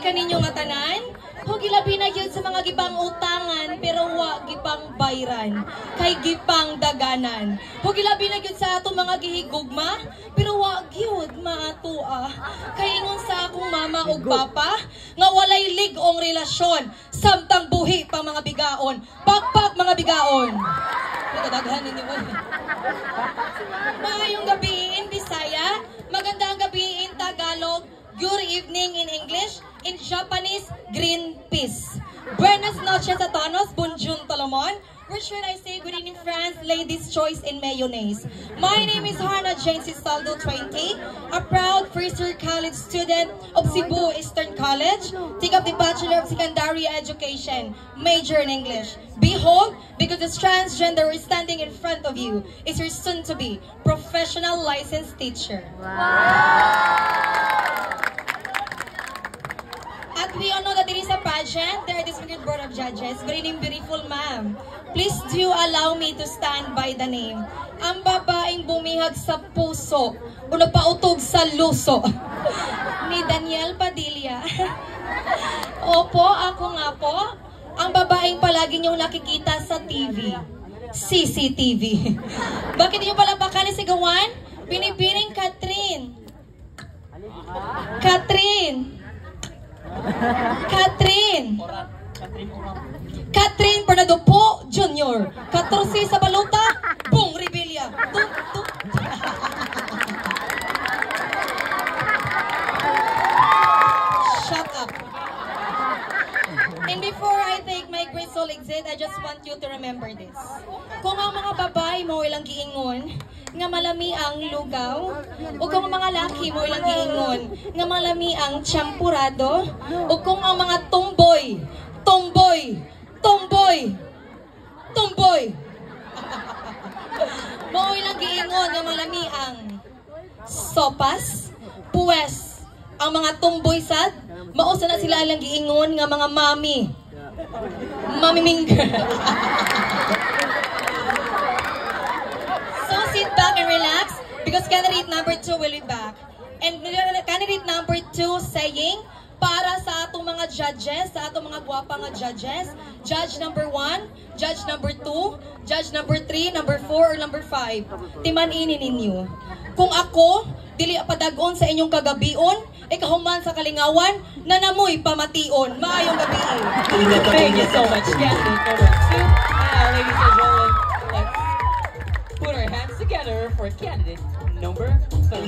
kaninyo nga tanan. Hugilabi na yun sa mga gipang utangan pero wa gipang bayran kay gipang daganan. Hugilabi na yun sa ato mga gihigugma pero wa gyud maatua kay ingon sa akong mama ug papa nga walay lig-ong relasyon samtang buhi pa mga bigaon. Pakpak mga bigaon. Kadaghan ninyo oy. Maayong gabi in Bisaya, magandang gabi in Tagalog. Good evening in English, in Japanese, green peas. Buenas noches a todos, bonjour Tolomon. Or should I say good evening France, ladies choice in mayonnaise. My name is Hannah Jane Sistaldo 20, a proud first-year college student of Cebu Eastern College. Take up the Bachelor of Secondary Education, major in English. Behold, because this transgender is standing in front of you, is your soon-to-be professional licensed teacher. At we all know that it is a pageant. There are distinguished board of judges. Good evening, beautiful ma'am. Please do allow me to stand by the name. Ang babaeng bumihag sa puso o napautog sa luso ni Daniel Padilla. Opo, ako nga po. Ang babaeng palagi niyong nakikita sa TV. CCTV. Bakit niyo pala baka nisigawan? Pinipiring Catherine. Catherine Bernardo Jr. 14 sa baluta, Bong Rebilla. Shut up. And before I take my graceful exit, I just want you to remember this. Kung ang mga babae mo ilang giingon, nga malami ang lugaw, o kung ang mga laki mo ilang giingon, nga malami ang champurado, o kung ang mga tomboy, mo ilang giingon nga malami ang sopas, puwes, ang mga tomboy sad, mausa na sila ilang giingon nga mga mami minger. So sit back and relax because candidate number 2 will be back. And candidate number 2 saying, para sa atong mga judges, sa atong mga gwapa nga judges, judge number 1, judge number 2, judge number 3, number 4, or number 5. Timan-inin ninyo. Kung ako, dili padagon sa inyong kagabion, ikahuman sa kalingawan, nanamoy pamation. Maayong gabi. Thank you so much, candidate number 2. Ladies and gentlemen, let's put our hands together for candidate number 3.